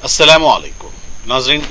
अस्सलामु अलैकुम नाज़रीन,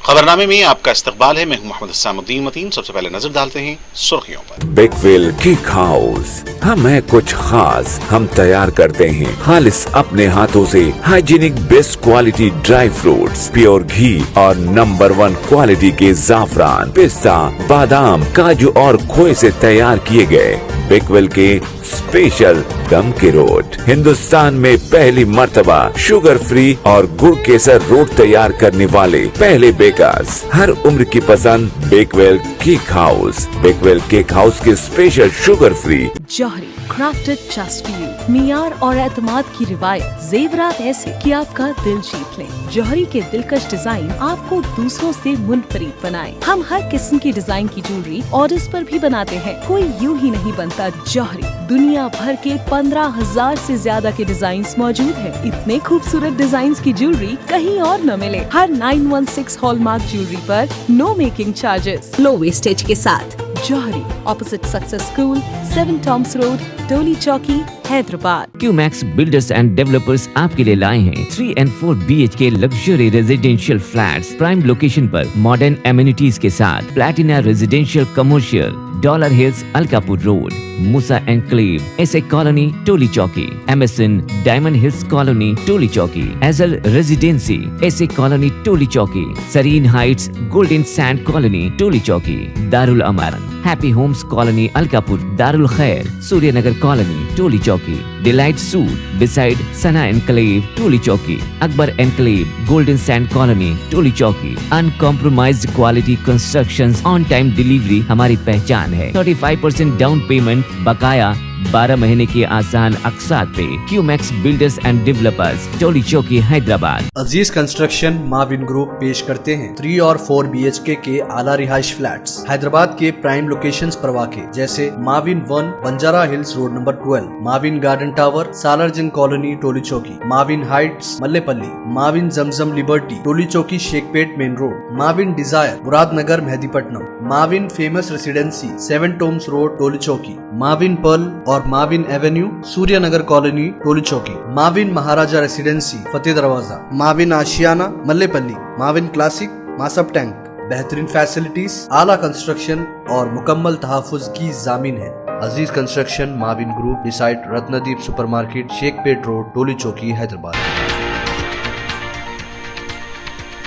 खबरनामे में आपका इस्तकबाल है। मैं हूं मोहम्मद सामुद्दीन मतीन। सबसे पहले नजर डालते हैं सुर्खियों पर। बिगविल केक हाउस, हम है कुछ खास, हम तैयार करते हैं खालिस अपने हाथों से hygienic best quality dry fruits, pure घी और नंबर 1 क्वालिटी के जाफरान, पिस्ता, बादाम, काजू और खोए से तैयार किए गए बिगविल के स्पेशल दम के रोट। हिंदुस्तान में पहली मर्तबा शुगर फ्री और गुड़ केसर रोट तैयार करने वाले पहले बेकर्स। हर उम्र की पसंद Bigwill cake house. Bigwill cake house के special sugar free Johri crafted just for you. मियार और एतमाद की रिवायत, जेवरात ऐसे कि आपका दिल जीत ले। जौहरी के दिलकश डिजाइन आपको दूसरों से मुनफरिद बनाए। हम हर किस्म की डिजाइन की ज्वेलरी ऑर्डर्स पर भी बनाते हैं। कोई यूं ही नहीं बनता जौहरी। दुनिया भर के 15,000 से ज्यादा के डिजाइन मौजूद है। इतने खूबसूरत डिजाइन की ज्वेलरी कहीं और न मिले। हर 916 हॉलमार्क ज्वेलरी पर no making charges, low wastage के साथ। Jauhari, opposite success school, 7 tombs road, Toli Chowki, Hyderabad. QMax builders and developers आपके लिए लाए हैं 3 and 4 BHK luxury residential flats prime location पर मॉडर्न एमिनिटीज के साथ। Platina residential commercial, dollar hills, Alkapur road, Moosa enclave, SA colony, Toli Chowki, MSN diamond hills colony, Toli Chowki, Azal residency, S A colony, Toli Chowki, Sareen heights, golden sand colony, Toli Chowki, Darul Amaran, happy homes colony, Alkapur, Darul Khair, Suryanagar colony, Toli Chowki, delight suite beside Sana enclave, Toli Chowki, Akbar enclave, golden sand colony, Toli Chowki. Uncompromised quality constructions, on time delivery हमारी पहचान है। 35% down payment, बकाया 12 महीने के आसान अक़सात पे। QMax builders and developers, Toli Chowki, Hyderabad. Aziz construction Mavin group पेश करते हैं 3 और 4 BHK के आला रिहाइश फ्लैट्स हैदराबाद के प्राइम लोकेशंस पर वाक़े, जैसे Mavin 1 Banjara hills road number 12, Mavin garden tower, Salarjung colony, Toli Chowki, Mavin heights, Mallepally, Mavin Zamzam liberty, Toli Chowki, Shaikpet main road, Mavin desire, Muradnagar, Mehdipatnam, Mavin famous residency, 7 tombs road, Toli Chowki, Mavin pearl और Mavin avenue, Suryanagar colony, Toli Chowki, Mavin Maharaja residency, Fateh Darwaza, Mavin Ashiana, Mallepally, Mavin classic, Masab tank. बेहतरीन फैसिलिटीज, आला कंस्ट्रक्शन और मुकम्मल तहफ़्फ़ुज़ की जामीन है। Aziz construction Mavin group beside Ratnadeep supermarket, Shaikpet road, Toli Chowki, Hyderabad.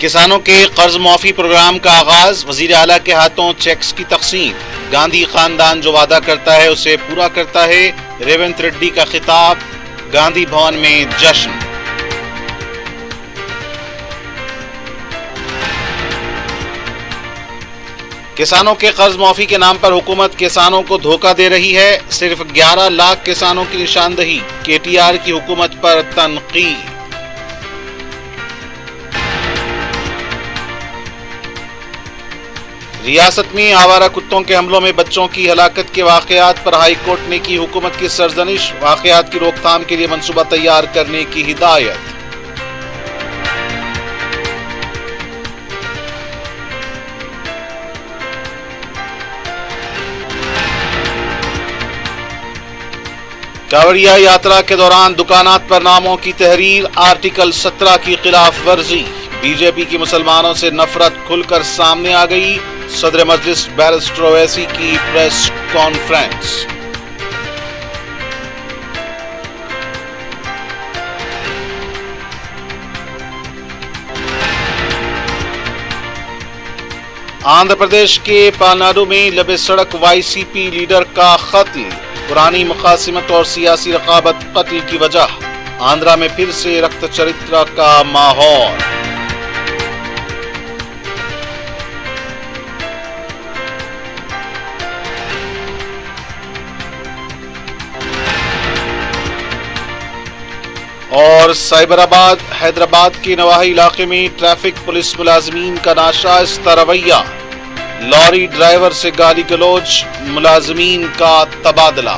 किसानों के कर्ज माफी प्रोग्राम का आगाज, वजीर आला के हाथों चेक्स की तकसीम। गांधी खानदान जो वादा करता है उसे पूरा करता है, रेवंत रेड्डी का खिताब। गांधी भवन में जश्न। किसानों के कर्ज माफी के नाम पर हुकूमत किसानों को धोखा दे रही है। सिर्फ 11 लाख किसानों की निशानदही, KTR की हुकूमत पर तनकीद। रियासत में आवारा कुत्तों के हमलों में बच्चों की हलाकत के वाकयात पर हाई कोर्ट ने की हुकूमत की सरजनिश। वाकयात की रोकथाम के लिए मंसूबा तैयार करने की हिदायत। कांवड़िया यात्रा के दौरान दुकानात पर नामों की तहरीर, आर्टिकल 17 की खिलाफ वर्जी। बीजेपी की मुसलमानों से नफरत खुलकर सामने आ गई। सदर मजलिस बैरिस्टर ओवैसी की प्रेस कॉन्फ्रेंस। आंध्र प्रदेश के पालनाडु में लबे सड़क YCP लीडर का कत्ल। पुरानी मुकासिमत और सियासी रकाबत कत्ल की वजह। आंध्रा में फिर से रक्त चरित्र का माहौल। और साइबराबाद हैदराबाद के नवाही इलाके में ट्रैफिक पुलिस मुलाजमीन का नाशाइस्ता रवैया। लॉरी ड्राइवर से गाली गलौज, मुलाजमीन का तबादला।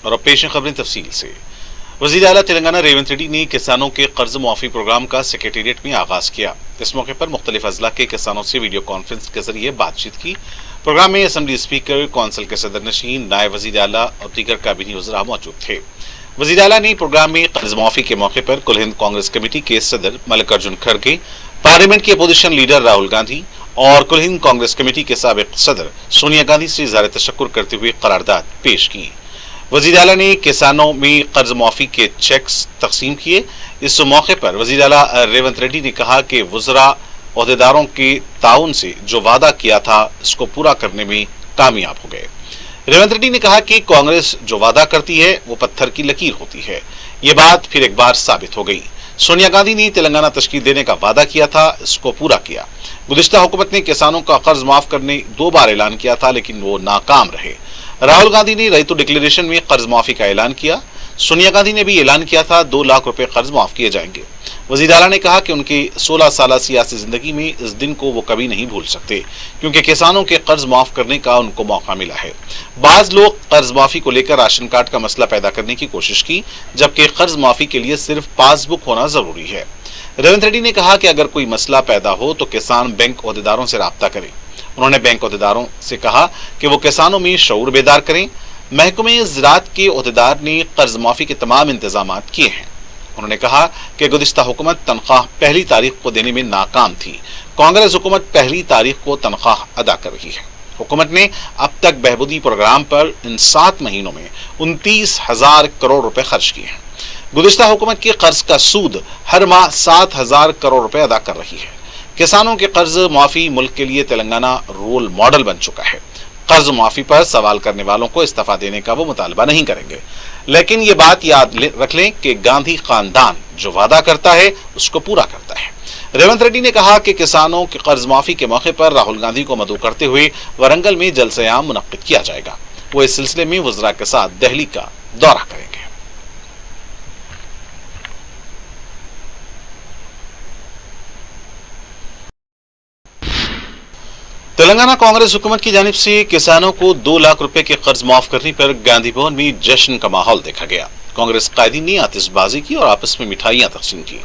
और अब पेश खबरें तफसील से। वज़ीर आला तेलंगाना रेवंत रेड्डी ने किसानों के कर्ज मुआफ़ी प्रोग्राम का सेक्रेटेरिएट में आगाज किया। इस मौके पर मुख्तलिफ अजला के किसानों से वीडियो कॉन्फ्रेंस के जरिए बातचीत की। प्रोग्राम में असेंबली स्पीकर, कौंसिल के सदर नशीन, नायब वजीर आला और दीगर काबिनी वज़रा मौजूद थे। वजीर आला ने प्रोग्राम में कर्ज माफी के मौके पर कुल हिंद कांग्रेस कमेटी के सदर मल्लिकार्जुन खड़गे, पार्लियामेंट के अपोजिशन लीडर राहुल गांधी और कुल हिंद कांग्रेस कमेटी के साबिक सदर सोनिया गांधी से इज़हार तशक्कुर करते हुए करारदाद पेश की। वजीर आला ने किसानों में कर्ज माफी के चेक्स तकसीम किए। इस मौके पर वजीर आला रेवंत रेड्डी ने कहा कि वज़रा ओहदेदारों के ताउन से जो वादा किया था इसको पूरा करने में कामयाब हो गए। रेवंत रेड्डी ने कहा कि कांग्रेस जो वादा करती है वो पत्थर की लकीर होती है। ये बात फिर एक बार साबित हो गई। सोनिया गांधी ने तेलंगाना तश्कील देने का वादा किया था, इसको पूरा किया। गुज़िश्ता हुकूमत ने किसानों का कर्ज माफ करने 2 बार ऐलान किया था, लेकिन वो नाकाम रहे। राहुल गांधी ने रईतु डिक्लेरेशन में कर्ज माफी का ऐलान किया। सोनिया गांधी ने भी ऐलान किया था 2 लाख रुपए कर्ज माफ किए जाएंगे। वज़ीर आला ने कहा कि उनकी 16 साल सियासी जिंदगी में इस दिन को वो कभी नहीं भूल सकते, क्योंकि किसानों के कर्ज माफ करने का उनको मौका मिला है। बाज लोग कर्ज माफी को लेकर राशन कार्ड का मसला पैदा करने की कोशिश की, जबकि कर्ज माफी के लिए सिर्फ पासबुक होना जरूरी है। रेवंत रेड्डी ने कहा कि अगर कोई मसला पैदा हो तो किसान बैंक ओहदेदारों से राब्ता करें। उन्होंने बैंक ओहदेदारों से कहा कि वो किसानों में शऊर बेदार करें। महकमे ज़राअत के ओहदेदार ने कर्ज माफी के तमाम इंतजाम किए हैं। उन्होंने कहा कि गुज़िश्ता हुकूमत तनख्वाह पहली तारीख को देने में नाकाम थी। कांग्रेस हुकूमत पहली तारीख को तनख्वाह अदा कर रही है। हुकूमत ने अब तक बहबूदी प्रोग्राम पर इन 7 महीनों में 29,000 करोड़ रुपए खर्च किए हैं। गुज़िश्ता हुकूमत के कर्ज का सूद हर माह 7,000 करोड़ रुपए अदा कर रही है। किसानों के कर्ज माफी मुल्क के लिए तेलंगाना रोल मॉडल बन चुका है। कर्ज माफी पर सवाल करने वालों को इस्तीफा देने का वो मुतालबा नहीं करेंगे, लेकिन ये बात याद रख लें कि गांधी खानदान जो वादा करता है उसको पूरा करता है। रेवंत रेड्डी ने कहा कि किसानों के कर्ज माफी के मौके पर राहुल गांधी को मदऊ करते हुए वरंगल में जलसे-ए-आम मुनक्किद किया जाएगा। वो इस सिलसिले में वज़रा के साथ दिल्ली का दौरा करेंगे। तेलंगाना कांग्रेस हुकूमत की जानिब से किसानों को 2 लाख रुपए के कर्ज माफ करने पर गांधी भवन में जश्न का माहौल देखा गया। कांग्रेस कायदीन ने आतिशबाजी की और आपस में मिठाइयां तकसीम की।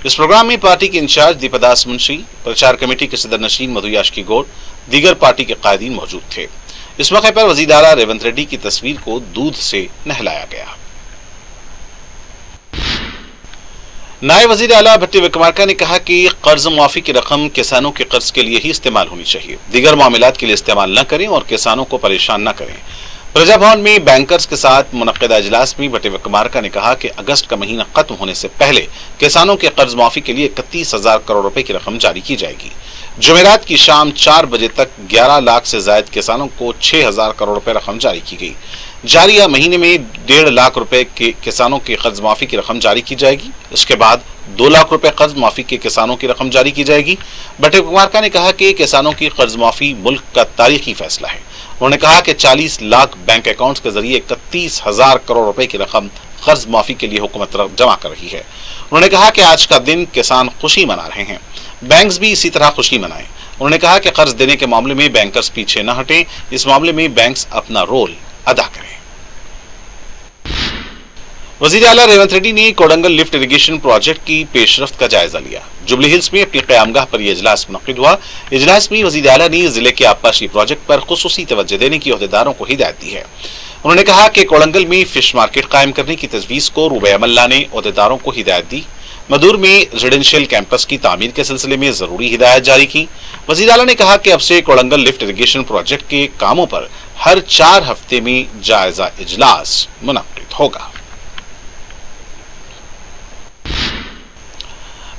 इस प्रोग्राम में पार्टी के इंचार्ज दीपदास मुंशी, प्रचार कमेटी के सदर नशीन मधु याशकी गौड़, दीगर पार्टी के कायदीन मौजूद थे। इस मौके पर वज़ीर आला रेवंत रेड्डी की तस्वीर को दूध से नहलाया गया। नायब वज़ीर आला भट्टी विक्रमार्का ने कहा कि कर्ज माफी की रकम किसानों के कर्ज के लिए ही इस्तेमाल होनी चाहिए, दीगर मामलात के लिए इस्तेमाल न करें और किसानों को परेशान न करें। प्रजा भवन में बैंकर्स के साथ मुनक्किदा इजलास में भट्टी विक्रमार्का ने कहा कि अगस्त का महीना खत्म होने से पहले किसानों के कर्ज माफी के लिए 31,000 करोड़ रुपए की रकम जारी की जाएगी। जुमेरात की शाम 4 बजे तक 11 लाख से ज्यादा किसानों को 6,000 करोड़ रुपए रकम जारी की गई। जारिया महीने में 1.5 लाख रुपए के किसानों की कर्ज माफी की रकम जारी की जाएगी। इसके बाद 2 लाख रुपए कर्ज माफी के किसानों की रकम जारी की जाएगी। भट्टी विक्रमार्का ने कहा कि किसानों की कर्ज माफी मुल्क का तारीखी फैसला है। उन्होंने कहा कि 40 लाख बैंक अकाउंट्स के जरिए 31,000 करोड़ रुपए की रकम कर्ज माफी के लिए हुकूमत जमा कर रही है। उन्होंने कहा कि आज का दिन किसान खुशी मना रहे हैं, बैंक्स भी इसी तरह खुशी मनाएं। उन्होंने कहा कि कर्ज देने के मामले में बैंकर्स पीछे न हटें, इस मामले में बैंक्स अपना रोल अदा करें। वज़ीर आला रेवंत रेड्डी ने कोडंगल लिफ्ट इरिगेशन प्रोजेक्ट की पेशरफ्त का जायजा लिया। जुबली हिल्स में अपनी क़यामगाह पर यह इजलास मुनक्किद हुआ। इजलास में वज़ीर आला ने जिले के आबपाशी प्रोजेक्ट पर खुसूसी तवज्जो देने की ओहदेदारों को हिदायत दी है। उन्होंने कहा कि कोडंगल में फिश मार्केट कायम करने की तजवीज़ को रूबे अमल लाने ओहदेदारों को हिदायत दी। मदूर में रेजिडेंशियल कैंपस की तामीर के सिलसिले में जरूरी हिदायत जारी की। वज़ीर आला ने कहा कि अब से कोडंगल लिफ्ट इरिगेशन प्रोजेक्ट के कामों पर हर 4 हफ्ते में जायजा इजलास मुनक्किद होगा।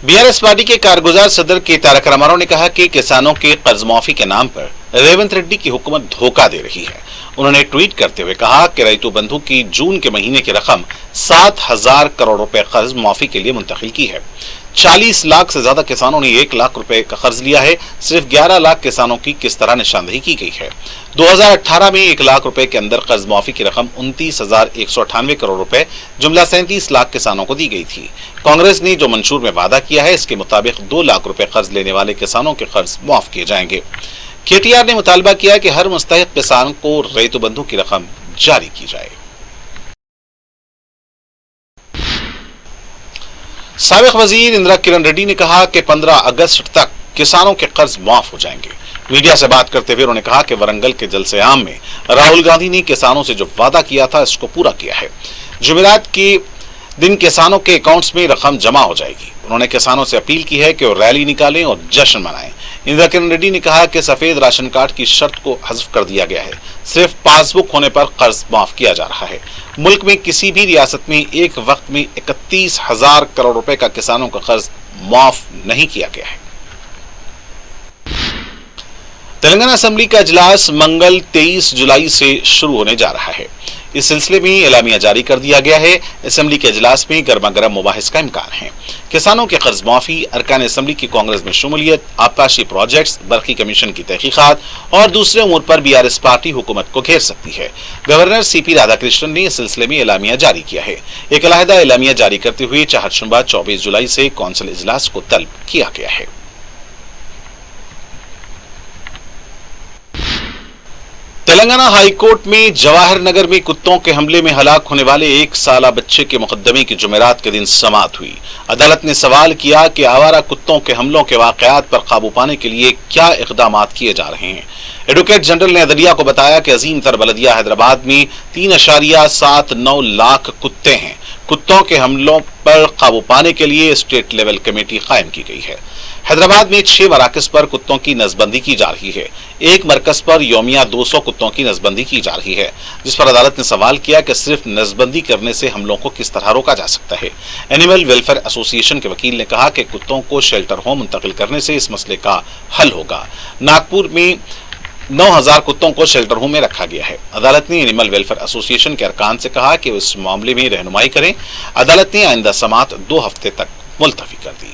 बीआरएस पार्टी के कारगुजार सदर के तारक रामाराव ने कहा कि किसानों के कर्ज माफी के नाम पर रेवंत रेड्डी की हुकूमत धोखा दे रही है। उन्होंने ट्वीट करते हुए कहा कि रईतु बंधु की जून के महीने की रकम 7,000 करोड़ रुपए कर्ज माफी के लिए मुंतकिल की है। 40 लाख से ज्यादा किसानों ने 1 लाख रुपए का कर्ज लिया है। सिर्फ 11 लाख किसानों की किस तरह निशानदेही की गई है। 2018 में 1 लाख रुपए के अंदर कर्ज माफी की रकम 29,198 करोड़ रुपए जुमला 37 लाख किसानों को दी गई थी। कांग्रेस ने जो मंशूर में वादा किया है, इसके मुताबिक 2 लाख रुपए कर्ज लेने वाले किसानों के कर्ज माफ किए जाएंगे। केटीआर ने मुतालबा किया कि हर मुस्तहिक किसान को रईतु बंधु की रकम जारी की जाए। साबिक वजीर इंदिरा किरण रेड्डी ने कहा कि 15 अगस्त तक किसानों के कर्ज माफ हो जाएंगे। मीडिया से बात करते हुए उन्होंने कहा कि वरंगल के जलसेआम में राहुल गांधी ने किसानों से जो वादा किया था इसको पूरा किया है। जुमेरात के दिन किसानों के अकाउंट्स में रकम जमा हो जाएगी। उन्होंने किसानों से अपील की है कि वो रैली निकालें और जश्न मनाएं। इंदिरा किरण रेड्डी ने कहा कि सफेद राशन कार्ड की शर्त को हज़्फ कर दिया गया है। सिर्फ पासबुक होने पर कर्ज माफ किया जा रहा है। मुल्क में किसी भी रियासत में एक वक्त में 31,000 करोड़ रुपए का किसानों का कर्ज माफ नहीं किया गया है। तेलंगाना असेंबली का इजलास मंगल 23 जुलाई से शुरू होने जा रहा है। इस सिलसिले में एलामिया जारी कर दिया गया है। असेंबली के इजलास में गर्मा गर्म मुबाहिस का इम्कान है। किसानों के कर्ज माफी, अरकान असेंबली की कांग्रेस में शमूलियत, आबपाशी प्रोजेक्ट्स, बरकी कमीशन की तहकीकात और दूसरे उमूर पर बीआरएस पार्टी हुकूमत को घेर सकती है। गवर्नर सीपी राधाकृष्णन ने इस सिलसिले में एलामिया जारी किया है। एक अलहदा एलामिया जारी करते हुए चाहरशंबा 24 जुलाई से कौंसिल इजलास को तलब किया गया है। तेलंगाना हाईकोर्ट में जवाहर नगर में कुत्तों के हमले में हलाक होने वाले 1 साला बच्चे के मुकदमे की जुमेरात के दिन समाअत हुई। अदालत ने सवाल किया कि आवारा कुत्तों के हमलों के वाकयात पर काबू पाने के लिए क्या इकदामात किए जा रहे हैं। एडवोकेट जनरल ने अदलिया को बताया कि अजीम तर बलदिया हैदराबाद में 3.79 लाख कुत्ते हैं। कुत्तों के हमलों पर काबू पाने के लिए स्टेट लेवल कमेटी कायम की गई है। हैदराबाद में 6 मराकज पर कुत्तों की नसबंदी की जा रही है। एक मरकज पर यौमिया 200 कुत्तों की नसबंदी की जा रही है, जिस पर अदालत ने सवाल किया कि सिर्फ नसबंदी करने से हमलों को किस तरह रोका जा सकता है। एनिमल वेलफेयर एसोसिएशन के वकील ने कहा कि कुत्तों को शेल्टर होम मुंतकिल करने से इस मसले का हल होगा। नागपुर में 9,000 कुत्तों को शेल्टर होम में रखा गया है। अदालत ने एनिमल वेलफेयर एसोसिएशन के अरकान से कहा कि इस मामले में रहनुमाई करें। अदालत ने आइंदा समाअत 2 हफ्ते तक मुलतवी कर दी।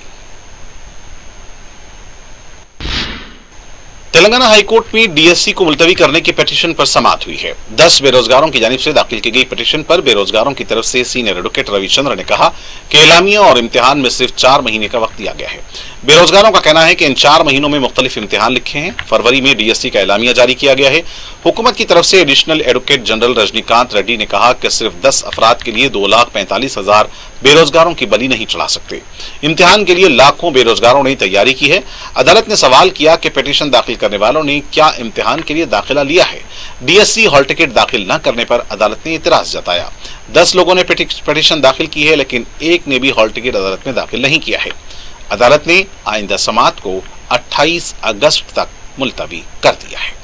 तेलंगाना हाईकोर्ट में डीएससी को मुलतवी करने की पिटीशन पर समाअत हुई है। 10 बेरोजगारों की जानिब से दाखिल की गई पिटीशन पर बेरोजगारों की तरफ से सीनियर एडवोकेट रविचंद्र ने कहा कि एलामिया और इम्तिहान में सिर्फ 4 महीने का वक्त दिया गया है। बेरोजगारों का कहना है कि इन 4 महीनों में मुख्तलिफ इम्तिहान लिखे हैं। फरवरी में डीएससी का एलामिया जारी किया गया है। हुकूमत की तरफ से additional advocate general Rajinikanth Reddy ने कहा कि सिर्फ 10 अफराद के लिए 2,45,000 बेरोजगारों की बलि नहीं चढ़ा सकते। इम्तिहान के लिए लाखों बेरोजगारों ने तैयारी की है। अदालत ने सवाल किया कि पिटीशन दाखिल करने वालों ने क्या इम्तिहान के लिए दाखिला लिया है। डीएससी हॉल टिकट दाखिल न करने पर अदालत ने इतराज जताया। 10 लोगों ने पिटीशन दाखिल की है, लेकिन एक ने भी हॉल टिकट अदालत में दाखिल नहीं किया है। अदालत ने आइंदा समाअत को 28 अगस्त तक मुलतवी कर दिया है।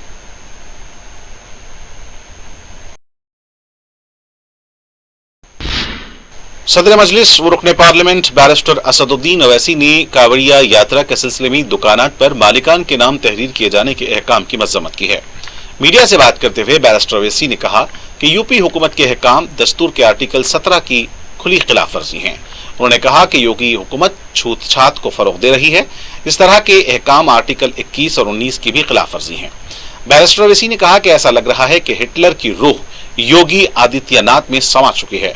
सदर मजलिस व रुकने पार्लियामेंट बैरिस्टर असदुद्दीन अवैसी ने कावड़िया यात्रा के सिलसिले में दुकानात पर मालिकान के नाम तहरीर किए जाने के अहकाम की मजम्मत की है। मीडिया से बात करते हुए बैरिस्टर अवैसी ने कहा कि यूपी हुकूमत के अहकाम दस्तूर के आर्टिकल 17 की खुली खिलाफ वर्जी हैं। उन्होंने कहा कि योगी हुकूमत छूत छात को फरोग दे रही है। इस तरह के अहकाम आर्टिकल 21 और 19 की भी खिलाफ वर्जी हैं। बैरिस्टर अवैसी ने कहा कि ऐसा लग रहा है कि हिटलर की रूह योगी आदित्यनाथ में समा चुकी है।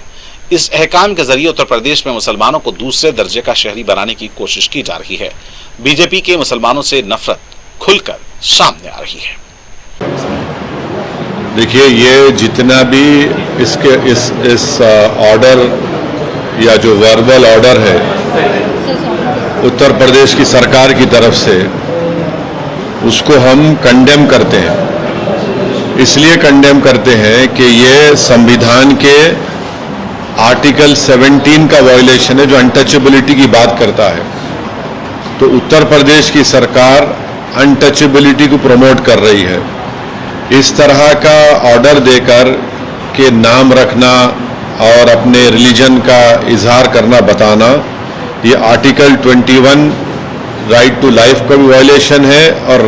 इस अहकाम के जरिए उत्तर प्रदेश में मुसलमानों को दूसरे दर्जे का शहरी बनाने की कोशिश की जा रही है। बीजेपी के मुसलमानों से नफरत खुलकर सामने आ रही है। देखिए, ये जितना भी इसके इस ऑर्डर या जो वर्बल ऑर्डर है उत्तर प्रदेश की सरकार की तरफ से, उसको हम कंडेम करते हैं। इसलिए कंडेम करते हैं कि ये संविधान के आर्टिकल 17 का वायलेशन है, जो अनटचेबिलिटी की बात करता है। तो उत्तर प्रदेश की सरकार अनटचेबिलिटी को प्रमोट कर रही है। इस तरह का ऑर्डर देकर के नाम रखना और अपने रिलीजन का इजहार करना, बताना, ये आर्टिकल 21 राइट टू लाइफ का भी वायलेशन है और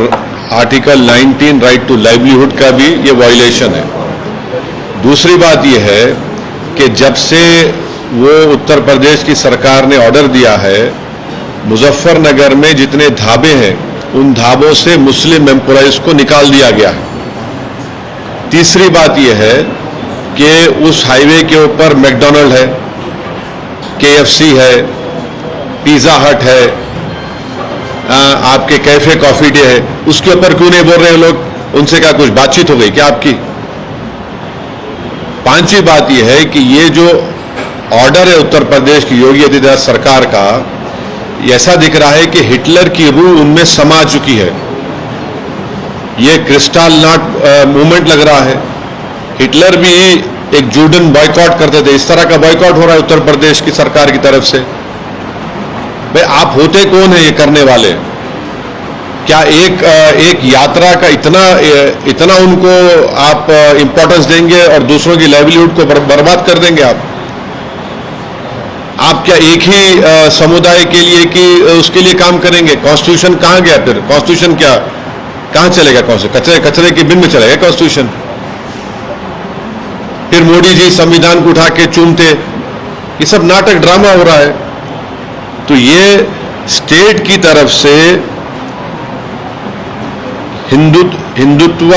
आर्टिकल 19 राइट टू लाइवलीहुड का भी ये वायलेशन है। दूसरी बात ये है कि जब से वो उत्तर प्रदेश की सरकार ने ऑर्डर दिया है, मुजफ्फरनगर में जितने ढाबे हैं उन ढाबों से मुस्लिम एम्प्लॉइज को निकाल दिया गया है। तीसरी बात यह है कि उस हाईवे के ऊपर मैकडॉनल्ड है, केएफसी है, पिज़्ज़ा हट है, आपके कैफे कॉफी डे है, उसके ऊपर क्यों नहीं बोल रहे लोग? उनसे क्या कुछ बातचीत हो गई क्या आपकी? पांचवी बात यह है कि ये जो ऑर्डर है उत्तर प्रदेश की योगी आदित्यनाथ सरकार का, ऐसा दिख रहा है कि हिटलर की रूह उनमें समा चुकी है। ये क्रिस्टल नॉट मूवमेंट लग रहा है। हिटलर भी एक जूडन बॉयकॉट करते थे, इस तरह का बॉयकॉट हो रहा है उत्तर प्रदेश की सरकार की तरफ से। भाई आप होते कौन है ये करने वाले? क्या एक यात्रा का इतना उनको आप इंपॉर्टेंस देंगे और दूसरों की लाइवलीहुड को बर्बाद कर देंगे आप क्या एक ही समुदाय के लिए कि उसके लिए काम करेंगे? कॉन्स्टिट्यूशन कहां गया फिर? कॉन्स्टिट्यूशन क्या कहां चलेगा? कचरे के बिन में चलेगा कॉन्स्टिट्यूशन? फिर मोदी जी संविधान को उठा के चूमते। ये सब नाटक ड्रामा हो रहा है। तो ये स्टेट की तरफ से हिंदुत्व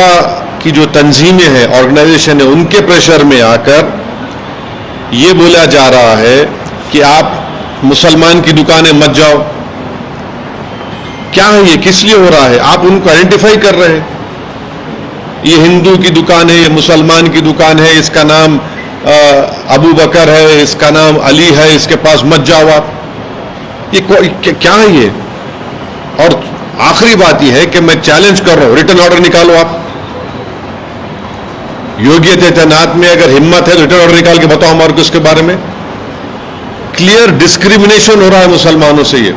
की जो तंजीमें हैं, ऑर्गेनाइजेशन है, उनके प्रेशर में आकर ये बोला जा रहा है कि आप मुसलमान की दुकानें मत जाओ। क्या है ये? किस लिए हो रहा है? आप उनको आइडेंटिफाई कर रहे हैं। ये हिंदू की दुकान है, ये मुसलमान की दुकान है, इसका नाम अबू बकर है, इसका नाम अली है, इसके पास मत जाओ आप। ये क्या है ये? और आखिरी बात यह है कि मैं चैलेंज कर रहा हूं, रिटर्न ऑर्डर निकालो आप। योगी आदित्यनाथ में अगर हिम्मत है तो रिटर्न ऑर्डर निकाल के बताओ हमारे को इसके बारे में। क्लियर डिस्क्रिमिनेशन हो रहा है मुसलमानों से। ये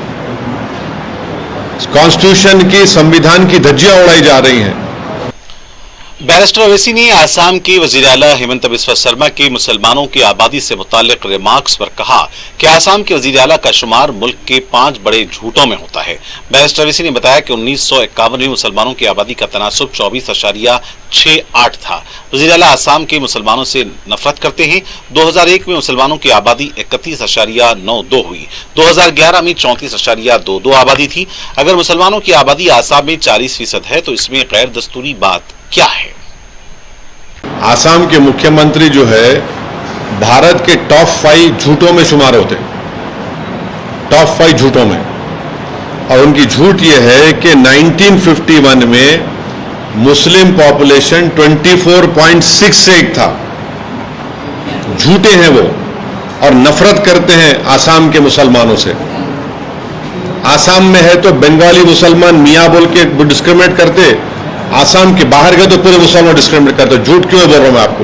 कॉन्स्टिट्यूशन की, संविधान की धज्जियां उड़ाई जा रही हैं। बैरिस्टर ओवैसी ने आसाम के वजीर आला हेमंत बिस्वा शर्मा के मुसलमानों की आबादी से मुताल्लिक रिमार्क्स पर कहा कि आसाम के वजीर आला का शुमार मुल्क के 5 बड़े झूठों में होता है। बैरिस्टर ओवैसी ने बताया कि 1951 में मुसलमानों की आबादी का तनासुब 24.68 था। वजीर आला आसाम के मुसलमानों से नफरत करते हैं। 2001 में मुसलमानों की आबादी 31.92 हुई। 2011 में 34.22 आबादी थी। अगर मुसलमानों की आबादी आसाम में 40% है तो इसमें गैर दस्तूरी बात क्या है? आसाम के मुख्यमंत्री जो है भारत के टॉप 5 झूठों में शुमार होते, टॉप 5 झूठों में। और उनकी झूठ यह है कि 1951 में मुस्लिम पॉपुलेशन 24.68 था। झूठे हैं वो और नफरत करते हैं आसाम के मुसलमानों से। आसाम में है तो बंगाली मुसलमान मियाँ बोल के डिस्क्रिमिनेट करते, आसाम के बाहर गए तो पूरे मुसलमान डिस्क्रिमिनेट करते। झूठ क्यों बोल रहा हूं मैं आपको?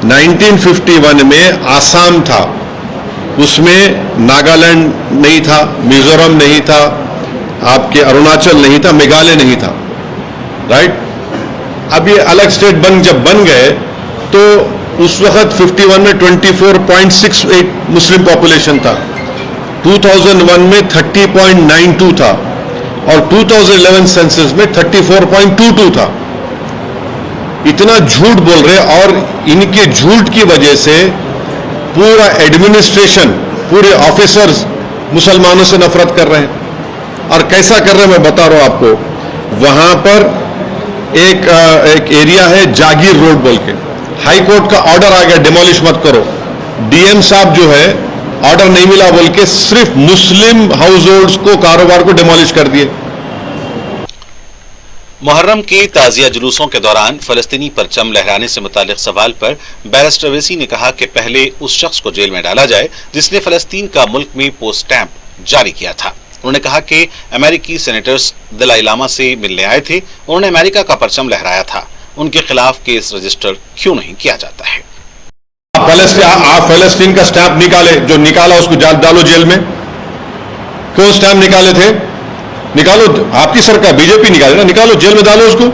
1951 में आसाम था, उसमें नागालैंड नहीं था, मिजोरम नहीं था, आपके अरुणाचल नहीं था, मेघालय नहीं था, राइट? अब ये अलग स्टेट जब बन गए तो उस वक्त 51 में 24.68 मुस्लिम पॉपुलेशन था, 2001 में 30.92 था और 2011 सेंसस में 34.22 था। इतना झूठ बोल रहे और इनके झूठ की वजह से पूरा एडमिनिस्ट्रेशन, पूरे ऑफिसर्स मुसलमानों से नफरत कर रहे हैं। और कैसा कर रहे हैं मैं बता रहा हूं आपको। वहां पर एक एरिया है जागीर रोड बोल के, हाई कोर्ट का ऑर्डर आ गया डिमोलिश मत करो। डीएम साहब जो है ऑर्डर नहीं मिला बोल के सिर्फ मुस्लिम हाउस होल्ड्स को, कारोबार को डिमोलिश कर दिए। मुहर्रम के ताजिया जुलूसों के दौरान फलस्तीनी परचम लहराने से मुतालिक सवाल पर बैरिस्टर ओवैसी ने कहा कि पहले उस शख्स को जेल में डाला जाए जिसने फलस्तीन का मुल्क में पोस्ट स्टैंप जारी किया था। उन्होंने कहा कि अमेरिकी सेनेटर्स दलाई लामा से मिलने आए थे, उन्होंने अमेरिका का परचम लहराया था, उनके खिलाफ केस रजिस्टर क्यों नहीं किया जाता है? आप फलस्तीन का स्टैंप निकाले, जो निकाला उसको डालो जेल में। क्यों स्टैंप निकाले थे? निकालो, आपकी सरकार बीजेपी निकाले ना, निकालो जेल में डालो उसको।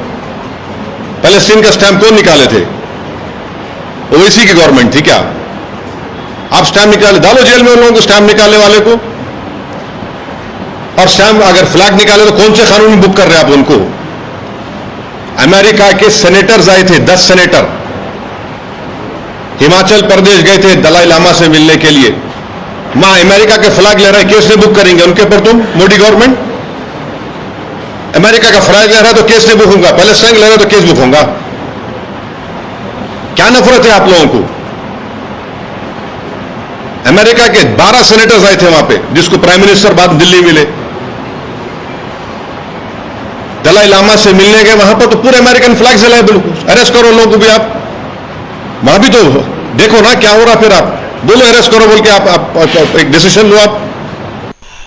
फलस्तीन का स्टैंप कौन निकाले थे? ओवैसी की गवर्नमेंट थी क्या? आप स्टैंप निकाले, डालो जेल में उन लोगों को, स्टैंप निकालने वाले को। और स्टैंप अगर फ्लैग निकाले तो कौन से कानून में बुक कर रहे हैं आप उनको? अमेरिका के सेनेटर्स आए थे, 10 सेनेटर हिमाचल प्रदेश गए थे दलाई लामा से मिलने के लिए। वहां अमेरिका के फ्लैग ले रहे, केस नहीं बुक करेंगे उनके ऊपर तुम? मोदी गवर्नमेंट अमेरिका का फ्लैग ले रहा है तो केस नहीं बुक होगा, पैलेस्टाइन ले रहा है तो केस बुक होगा। क्या नफरत है आप लोगों को? अमेरिका के 12 सेनेटर्स आए थे वहां पे, जिसको प्राइम मिनिस्टर बाद दिल्ली मिले। दलाई लामा से मिलने गए वहां पर तो पूरे अमेरिकन फ्लैग जलाए, बिल्कुल अरेस्ट करो लोगों को भी। आप वहां भी तो देखो ना क्या हो रहा, फिर आप बोलो अरेस्ट करो बोल के आप एक डिसीजन लो आप।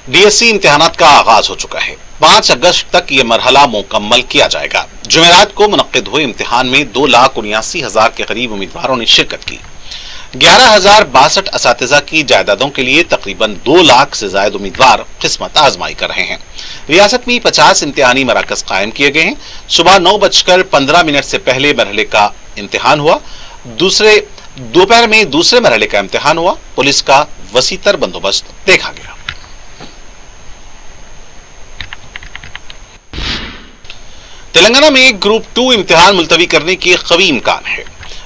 डीएससी इम्तिहानात का आगाज हो चुका है। 5 अगस्त तक ये मरहला मुकम्मल किया जाएगा। जुमेरात को मुनक्किद हुए इम्तिहान में 2,79,000 के करीब उम्मीदवारों ने शिरकत की। 11,062 असातिज़ा की जायदादों के लिए तकरीबन 2 लाख से ज्यादा उम्मीदवार किस्मत आजमाई कर रहे हैं। रियासत में 50 इम्तिहानी मराकज कायम किए गए हैं। सुबह 9:15 से पहले मरहले का इम्तिहान हुआ। दोपहर में दूसरे मरहले का इम्तिहान हुआ। पुलिस का वसीतर बंदोबस्त देखा गया। तेलंगाना में ग्रुप 2 इम्तिहान मुलतवी करने की कवी इम्कान है।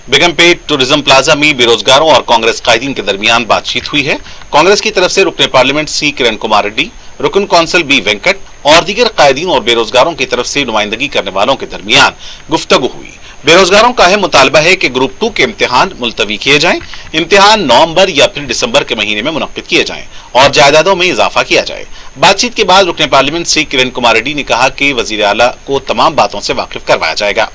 बेगमपेट टूरिज्म प्लाजा में बेरोजगारों और कांग्रेस कायदीन के दरमियान बातचीत हुई है। कांग्रेस की तरफ से रुकने पार्लियामेंट सी किरण कुमार रेड्डी, रुकन कौंसिल बी वेंकट और दीगर कायदीन और बेरोजगारों की तरफ से नुमाइंदगी करने वालों के दरमियान गुफ्तगू हुई। बेरोजगारों का मुतालबा है कि ग्रुप 2 के इम्तिहान मुलतवी किए जाएं। इम्तिहान नवंबर या फिर दिसंबर के महीने में मुनक्किद किए जाएं और जायदादों में इजाफा किया जाए। बातचीत के बाद रुकने पार्लियामेंट सी किरण कुमार रेड्डी ने कहा कि वजीर आला को तमाम बातों से वाकिफ करवाया जाएगा।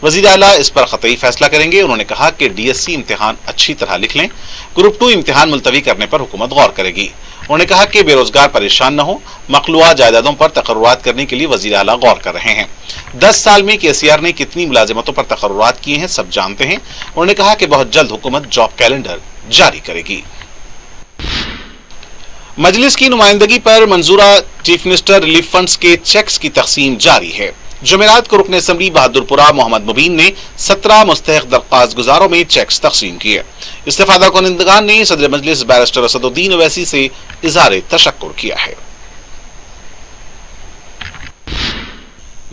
वजीर आला इस पर कतई फैसला करेंगे। उन्होंने कहा कि डीएससी इम्तिहान अच्छी तरह लिख लें। ग्रुप 2 इम्तिहान मुलतवी करने पर हुकूमत गौर करेगी। उन्होंने कहा कि बेरोजगार परेशान न हो। मखलूआ जायदादों पर तकर्रुरात करने के लिए वजीर आला गौर कर रहे हैं। 10 साल में केसीआर ने कितनी मुलाजिमतों पर तकर्रुरात किए हैं सब जानते हैं। उन्होंने कहा कि बहुत जल्द हुकूमत जॉब कैलेंडर जारी करेगी। मजलिस की नुमाइंदगी पर मंजूरा चीफ मिनिस्टर रिलीफ फंड्स के चेक्स की तकसीम जारी है। जुमेरात को रुकन असम्बली बहादुरपुरा मोहम्मद मुबीन ने 17 मुस्तहक दरख्वास्त गुजारों में चेक्स तकसीम किए। इस्तेफादा कुनिंदगान ने सदर मजलिस बैरिस्टर असदुद्दीन ओवैसी से इज़हार तशक्कुर किया है।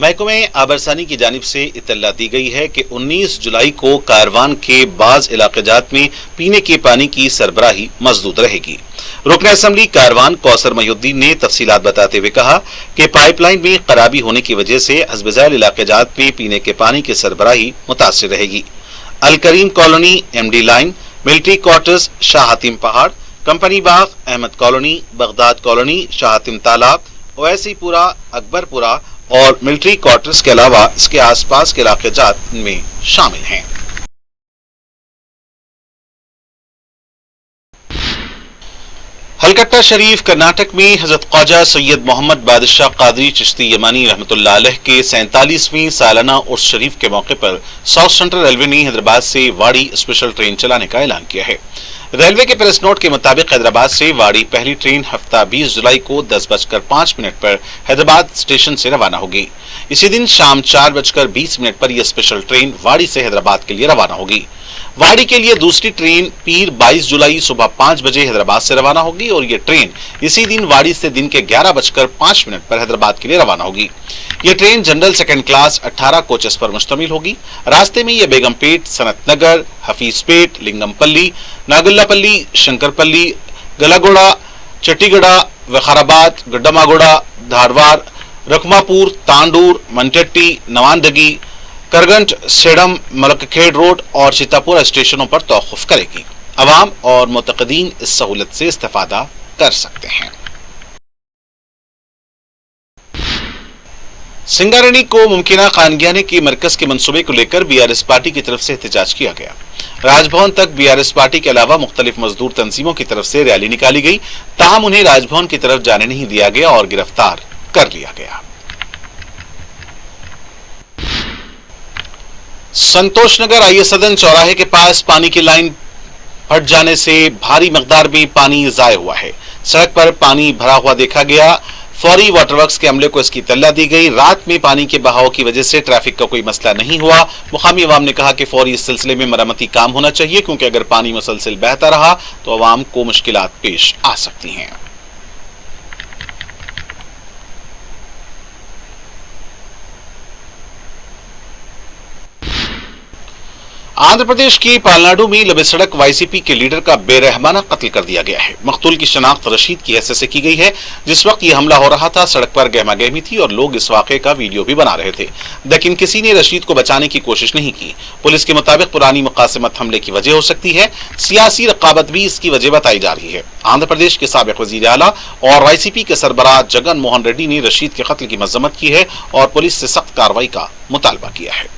महकमे आबरसानी की जानिब से इत्तला दी गई है कि 19 जुलाई को कारवान के बाज इलाक़ाजात में पीने के पानी की सरबराही मजदूद रहेगी। रुकन असम्बली कारवान कौसर महीउद्दीन ने तफसीलात बताते हुए कहा कि पाइपलाइन में खराबी होने की वजह से हस्ब-ए-ज़ैल इलाक़ाजात में पीने के पानी की सरबराही मुतासिर रहेगी। Al Karim colony, MD line, military quarters, Shah Hatim Pahad, company Bagh, Ahmed colony, Baghdad colony, Shah Hatim Talab, Owaisipura, Akbarpura और मिलिट्री क्वार्टर्स के अलावा इसके आसपास के इलाक़ाजात में शामिल हैं। हलकट्टा शरीफ कर्नाटक में हजरत ख्वाजा सैयद मोहम्मद बादशाह कादरी चिश्ती यमानी रहमतुल्लाह अलैह के 47वीं सालाना उर्स शरीफ के मौके पर साउथ सेंट्रल रेलवे ने हैदराबाद से वाड़ी स्पेशल ट्रेन चलाने का ऐलान किया है। रेलवे के प्रेस नोट के मुताबिक हैदराबाद से वाड़ी पहली ट्रेन हफ्ता 20 जुलाई को 10:05 पर हैदराबाद स्टेशन से रवाना होगी। इसी दिन शाम 4:20 पर यह स्पेशल ट्रेन वाड़ी से हैदराबाद के लिए रवाना होगी। वाड़ी के लिए दूसरी ट्रेन पीर 22 जुलाई सुबह 5 बजे हैदराबाद से रवाना होगी और यह ट्रेन इसी दिन वाड़ी से दिन के 11:05 पर हैदराबाद के लिए रवाना होगी। यह train general second class 18 coaches पर मुश्तमिल होगी। रास्ते में यह बेगमपेट, सनतनगर, हफीजपेट, लिंगमपल्ली, नागुल्लापल्ली, शंकरपल्ली, गलागोड़ा, चट्टीगड़ा, विकाराबाद, गड्डमागोड़ा, धारवाड़, रकमापुर, तांडूर, मनटेट्टी, नवानदगी, करगंट, सेडम, मलकखेड़ रोड और सीतापुरा स्टेशनों पर तौक़ुफ़ करेगी। अवाम और मुतक़दीन इस सहूलत से इस्तेफादा कर सकते हैं। सिंगारेड्डी को मुमकिना खानगियाने के मरकज के मंसूबे को लेकर बीआरएस पार्टी की तरफ से एहतजाज किया गया। राजभवन तक बीआरएस पार्टी के अलावा मुख्तलिफ मजदूर तंजीमों की तरफ से रैली निकाली गई। ताहम उन्हें राजभवन की तरफ जाने नहीं दिया गया और गिरफ्तार कर लिया गया। संतोष नगर आईए सदन चौराहे के पास पानी की लाइन फट जाने से भारी मकदार में पानी ज़ाय हुआ है। सड़क पर पानी भरा हुआ देखा गया। फौरी वाटर वर्क्स के अमले को इसकी इत्तला दी गई। रात में पानी के बहाव की वजह से ट्रैफिक का कोई मसला नहीं हुआ। मुकामी अवाम ने कहा कि फौरी इस सिलसिले में मरम्मती काम होना चाहिए क्योंकि अगर पानी मुसलसल बहता रहा तो अवाम को मुश्किलात पेश आ सकती हैं। आंध्र प्रदेश के पालनाडु में लबे सड़क वाईसीपी के लीडर का बेरहमाना कत्ल कर दिया गया है। मकतूल की शनाख्त रशीद की हैसियत से की गई है। जिस वक्त यह हमला हो रहा था सड़क पर गहमा गहमी थी और लोग इस वाक़े का वीडियो भी बना रहे थे, लेकिन किसी ने रशीद को बचाने की कोशिश नहीं की। पुलिस के मुताबिक पुरानी मुकासिमत हमले की वजह हो सकती है। सियासी रकाबत भी इसकी वजह बताई जा रही है। आंध्र प्रदेश के साबिक वजीर आला और वाईसीपी के सरबराह जगन मोहन रेड्डी ने रशीद के कत्ल की मजम्मत की है और पुलिस से सख्त कार्रवाई का मुतालबा किया है।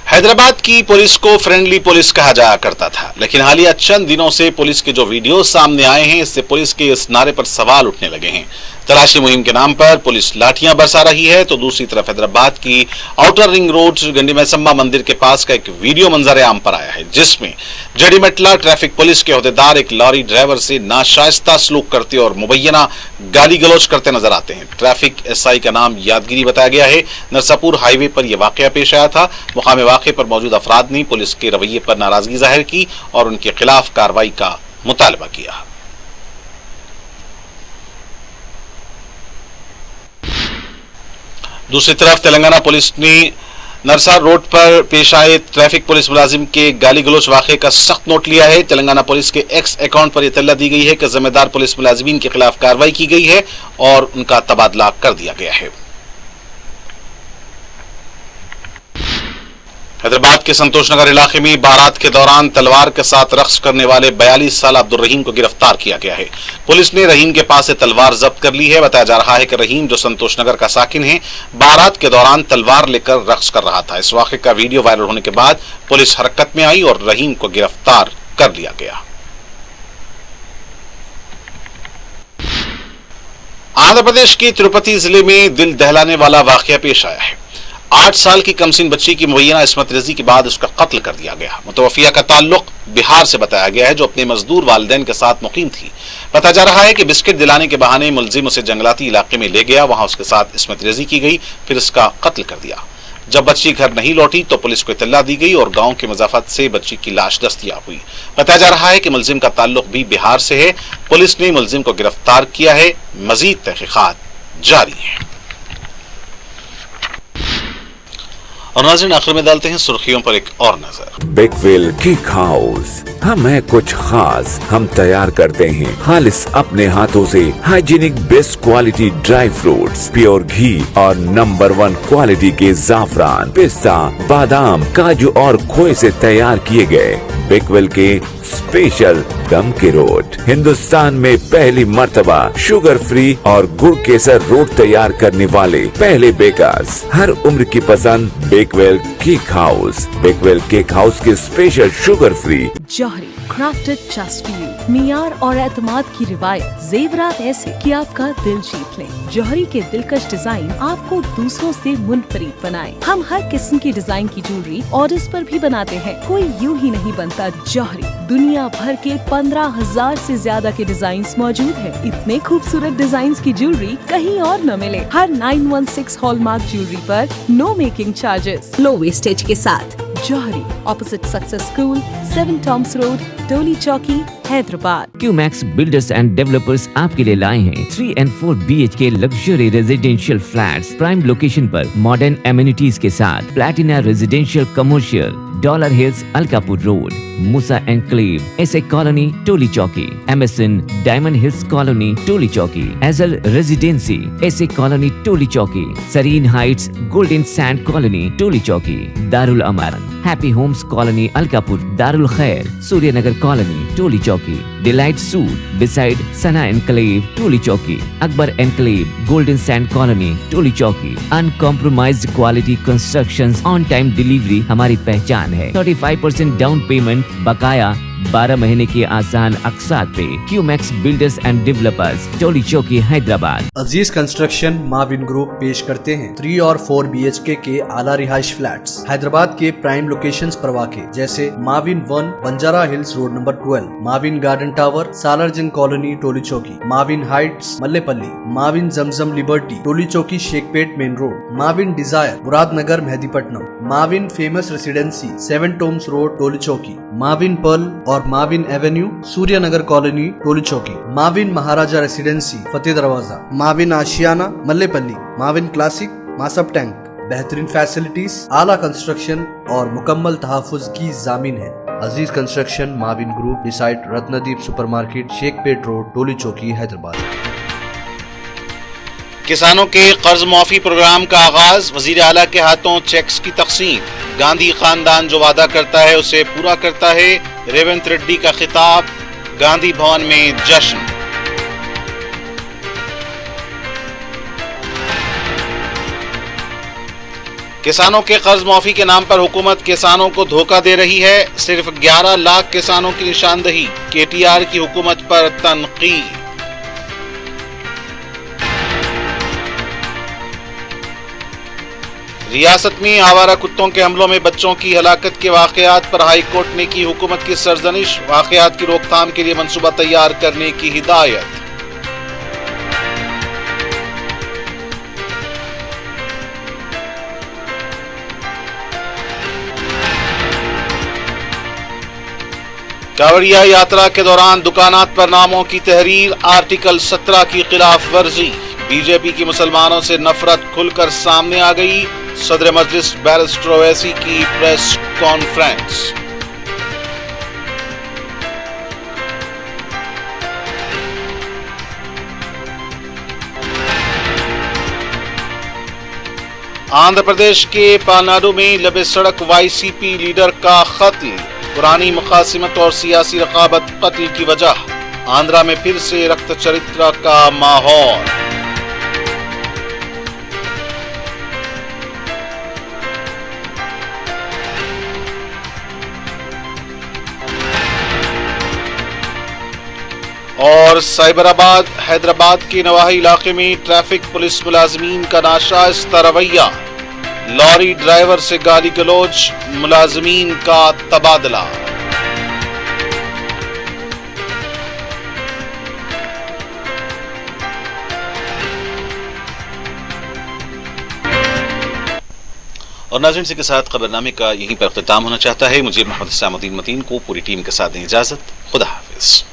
हैदराबाद की पुलिस को फ्रेंडली पुलिस कहा जाया करता था, लेकिन हालिया चंद दिनों से पुलिस के जो वीडियो सामने आए हैं, इससे पुलिस के इस नारे पर सवाल उठने लगे हैं। तलाशी मुहिम के नाम पर पुलिस लाठियां बरसा रही है, तो दूसरी तरफ हैदराबाद की आउटर रिंग रोड गंडी मैसम्मा मंदिर के पास का एक वीडियो मंजर आम पर आया है, जिसमें जड़ीमेटला ट्रैफिक पुलिस के अहदेदार एक लॉरी ड्राइवर से नाशाइस्ता सलूक करते और मुबैना गाली गलौज करते नजर आते हैं। ट्रैफिक एसआई का नाम यादगिरी बताया गया है। नरसापुर हाईवे पर यह वाकया पेश आया था। मुकामे वाक़े पर मौजूद अफराद ने पुलिस के रवैये पर नाराजगी जाहिर की और उनके खिलाफ कार्रवाई का मुतालबा किया। दूसरी तरफ तेलंगाना पुलिस ने नरसार रोड पर पेश आए ट्रैफिक पुलिस मुलाजिम के गाली गलौज वाक़े का सख्त नोट लिया है। तेलंगाना पुलिस के एक्स अकाउंट पर इत्तला दी गई है कि जिम्मेदार पुलिस मुलाजिमीन के खिलाफ कार्रवाई की गई है और उनका तबादला कर दिया गया है। हैदराबाद के संतोष नगर इलाके में बारात के दौरान तलवार के साथ रक्स करने वाले 42 साल अब्दुल रहीम को गिरफ्तार किया गया है। पुलिस ने रहीम के पास से तलवार जब्त कर ली है। बताया जा रहा है कि रहीम, जो संतोष नगर का साकिन है, बारात के दौरान तलवार लेकर रक्स कर रहा था। इस वाक़े का वीडियो वायरल होने के बाद पुलिस हरकत में आई और रहीम को गिरफ्तार कर लिया गया। आंध्र प्रदेश के तिरुपति जिले में दिल दहलाने वाला वाकया पेश आया है। 8 साल की कमसिन बच्ची की मुबैना इस्मत रेजी के बाद उसका कत्ल कर दिया गया। मुतवफ़िया का ताल्लुक बिहार से बताया गया है, जो अपने मजदूर वालिदैन के साथ मुकीम थी। बताया जा रहा है कि बिस्किट दिलाने के बहाने मुलजिम उसे जंगलाती इलाके में ले गया, वहां उसके साथ इस्मत रेजी की गई, फिर इसका कत्ल कर दिया। जब बच्ची घर नहीं लौटी तो पुलिस को इत्तला दी गई और गांव की मजाफत से बच्ची की लाश दस्तयाब हुई। बताया जा रहा है कि मुलजिम का ताल्लुक भी बिहार से है। पुलिस ने मुलजिम को गिरफ्तार किया है। मजीद तहकीकात जारी है। और नाज़रीन, आखिर में डालते हैं सुर्खियों पर एक और नजर। बेकवेल केक हाउस, हम है कुछ खास, हम तैयार करते हैं खालिस अपने हाथों से hygienic best quality dry fruits, pure घी और नंबर 1 क्वालिटी के जाफरान, पिस्ता, बादाम, काजू और खोए से तैयार किए गए बेकवेल के स्पेशल दम के रोट। हिंदुस्तान में पहली मर्तबा शुगर फ्री और गुड़ केसर रोट तैयार करने वाले पहले बेकर्स। हर उम्र की पसंद Bakewell cake house. Bakewell cake house के special sugar free Johri crafted just for you. मियार और एतमाद की रिवायत, जेवरात ऐसे कि आपका दिल जीत लें। जौहरी के दिलकश डिजाइन आपको दूसरों से मुनफरिद बनाए। हम हर किस्म की डिजाइन की ज्वेलरी ऑर्डर्स पर भी बनाते हैं। कोई यूं ही नहीं बनता। जौहरी दुनिया भर के 15,000 से ज्यादा के डिजाइन मौजूद है। इतने खूबसूरत डिजाइन की ज्वेलरी कहीं और न मिले। हर 916 हॉलमार्क ज्वेलरी पर no making charges, low wastage के साथ। Jauhari, opposite success school, 7 tombs road, Toli Chowki, Hyderabad. QMax builders and developers आपके लिए लाए हैं 3 and 4 BHK luxury residential flats prime location पर मॉडर्न एमिनिटीज के साथ। Platina residential commercial, dollar hills Alkapur road, Moosa enclave, SA colony Toli Chowki, MSN diamond hills colony Toli Chowki, Azal residency S A colony Toli Chowki, Sareen heights golden sand colony Toli Chowki, Darul Amaran happy homes colony Alkapur, Darul Khair Suryanagar colony Toli Chowki, delight suite beside Sana enclave Toli Chowki, Akbar enclave golden sand colony Toli Chowki. Uncompromised quality constructions, on time delivery हमारी पहचान है। 35% down payment, बकाया 12 महीने की आसान अक़सात पे। QMax builders and developers, Toli Chowki, Hyderabad. Aziz construction Mavin group पेश करते हैं 3 और 4 BHK के आला रिहाइश फ्लैट्स हैदराबाद के प्राइम लोकेशंस पर वाक़े, जैसे Mavin 1 Banjara hills road number 12, Mavin garden tower Salarjung colony Toli Chowki, Mavin heights Mallepally, Mavin Zamzam liberty Toli Chowki Shaikpet main road, Mavin desire Muradnagar Mehdipatnam, Mavin famous residency 7 tombs road Toli Chowki, Mavin pearl और Mavin avenue Suryanagar colony Toli Chowki, Mavin Maharaja residency Fateh Darwaza, Mavin Ashiana Mallepally, Mavin classic Masab tank. बेहतरीन फैसिलिटीज, आला कंस्ट्रक्शन और मुकम्मल तहफ़्फ़ुज़ की जामीन है। Aziz construction Mavin group decide Ratnadeep supermarket Shaikpet road Toli Chowki Hyderabad. किसानों के कर्ज माफी प्रोग्राम का आगाज, वजीर आला के हाथों चेक्स की तकसीम। गांधी खानदान जो वादा करता है उसे पूरा करता है, रेवंत रेड्डी का खिताब। गांधी भवन में जश्न। किसानों के कर्ज माफी के नाम पर हुकूमत किसानों को धोखा दे रही है। सिर्फ 11 लाख किसानों की निशानदही, केटीआर की हुकूमत पर तनकीद। रियासत में आवारा कुत्तों के हमलों में बच्चों की हलाकत के वाकयात पर हाई कोर्ट ने की हुकूमत की सरजनिश। वाकयात की रोकथाम के लिए मंसूबा तैयार करने की हिदायत। कांवड़िया यात्रा के दौरान दुकानात पर नामों की तहरीर, आर्टिकल 17 की खिलाफ वर्जी। बीजेपी की मुसलमानों से नफरत खुलकर सामने आ गई। सदर मजलिस बैरिस्टर ओवैसी की प्रेस कॉन्फ्रेंस। आंध्र प्रदेश के पालनाडु में लबे सड़क वाईसीपी लीडर का कत्ल। पुरानी मुखासिमत और सियासी रकाबत कत्ल की वजह। आंध्रा में फिर से रक्त चरित्र का माहौल। और साइबराबाद हैदराबाद के नवाही इलाके में ट्रैफिक पुलिस मुलाजमीन का नाशाइस्ता रवैया। लॉरी ड्राइवर से गाली गलौज, मुलाजमीन का तबादला। और नाज़रीन, इसी के साथ खबरनामे का यहीं पर इख्तिताम होना चाहता है। मुझे मोहम्मद इस्लामुद्दीन मतीन को पूरी टीम के साथ दें इजाजत। खुदा हाफिज।